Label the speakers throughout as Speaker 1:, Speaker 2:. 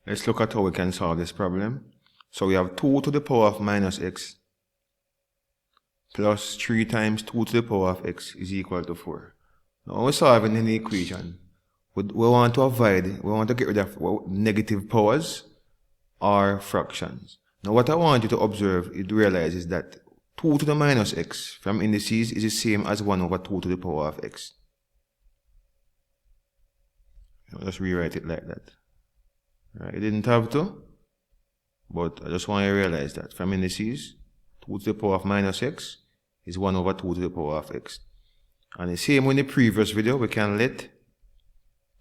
Speaker 1: Let's look at how we can solve this problem. So we have 2 to the power of minus x plus 3 times 2 to the power of x is equal to 4. Now when we're solving any equation, we want to get rid of negative powers or fractions. Now what I want you to observe and realize is that 2 to the minus x from indices is the same as 1 over 2 to the power of x. I'll just rewrite it like that. Right, you didn't have to, but I just want you to realize that from indices, 2 to the power of minus x is 1 over 2 to the power of x. And the same way in the previous video, we can let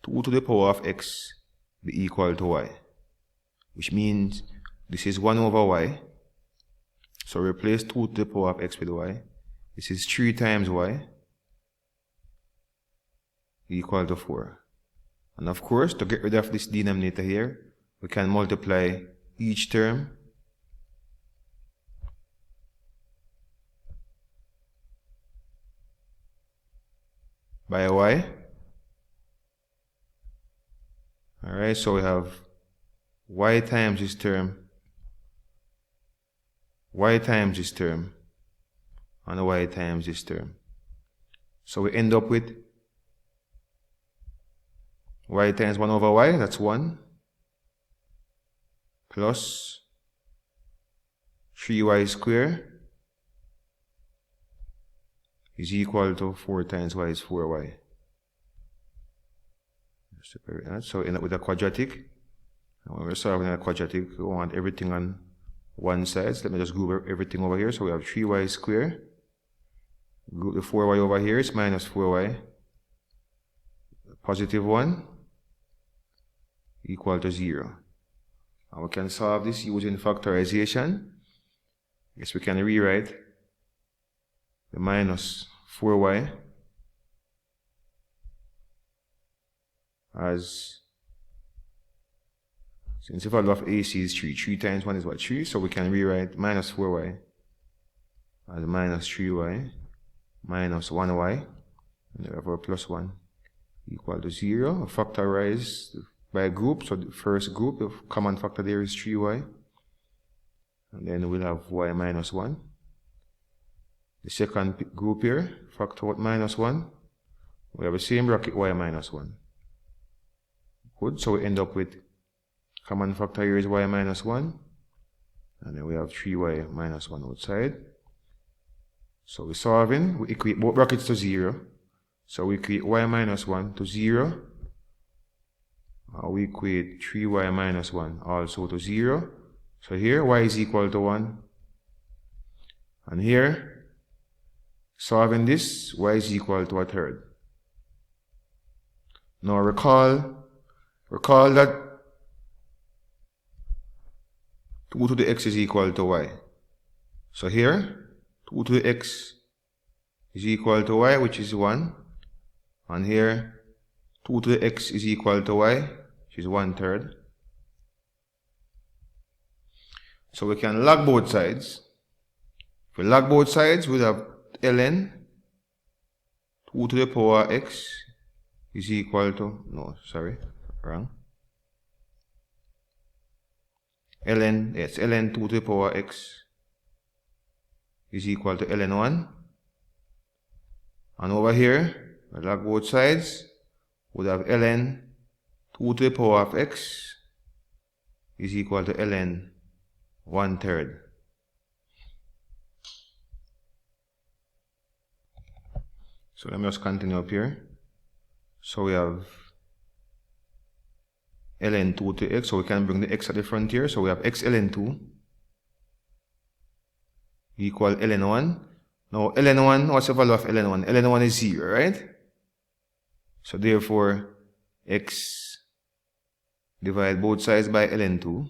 Speaker 1: 2 to the power of x be equal to y, which means this is 1 over y. So replace 2 to the power of x with y. This is 3 times y equal to 4. And of course, to get rid of this denominator here, we can multiply each term by y. Alright, so we have y times this term, y times this term, and y times this term. So we end up with y times 1 over y, that's 1, plus 3y squared is equal to 4 times y is 4y. Separate that. So we end up with a quadratic. And when we're solving a quadratic, we want everything on one side. So let me just group everything over here. So we have 3y squared. Group the 4y over here, it's minus 4y. Positive 1 equal to 0. And we can solve this using factorization. Yes, we can rewrite the minus 4y as, since the value of AC is 3, 3 times 1 is what? 3, so we can rewrite minus 4y as minus 3y minus 1y, and therefore plus 1 equal to 0. Factorize by group, so the first group, the common factor there is 3y, and then we'll have y minus 1. The second group here, factor out minus 1, we have the same bracket y minus 1. Good, so we end up with common factor here is y minus 1, and then we have 3y minus 1 outside. So we're solving, we equate both brackets to 0. So we equate y minus 1 to 0. We equate 3y minus 1 also to 0. So here y is equal to 1. And here, solving this, y is equal to a third. Now recall that 2 to the x is equal to y. So here, 2 to the x is equal to y, which is 1. And here, 2 to the x is equal to y, which is 1/3. So we can log both sides. If we log both sides, we'll have ln 2 to the power x is equal to, no, sorry, wrong. ln 2 to the power x is equal to ln 1. And over here, we log both sides, we'll have ln 2 to the power of x is equal to ln 1/3. So let me just continue up here. So we have ln 2 to x, so we can bring the x at the front here. So we have x ln 2 equal ln 1. Now ln 1, what's the value of ln 1? ln 1 is 0, right? So therefore, x divide both sides by ln 2.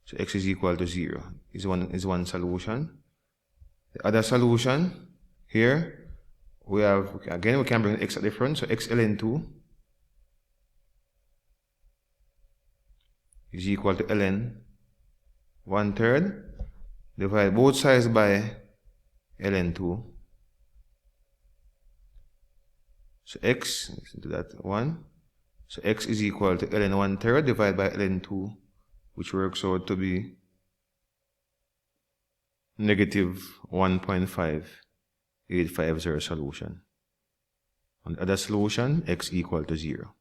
Speaker 1: So x is equal to 0 is one solution. The other solution here, we have, again, we can bring x at the front, so x ln 2 is equal to ln 1/3. Divide both sides by ln 2. So x, listen to that 1. So x is equal to ln 1/3 divided by ln 2, which works out to be -1.5850 solution. On the other solution, x equal to 0.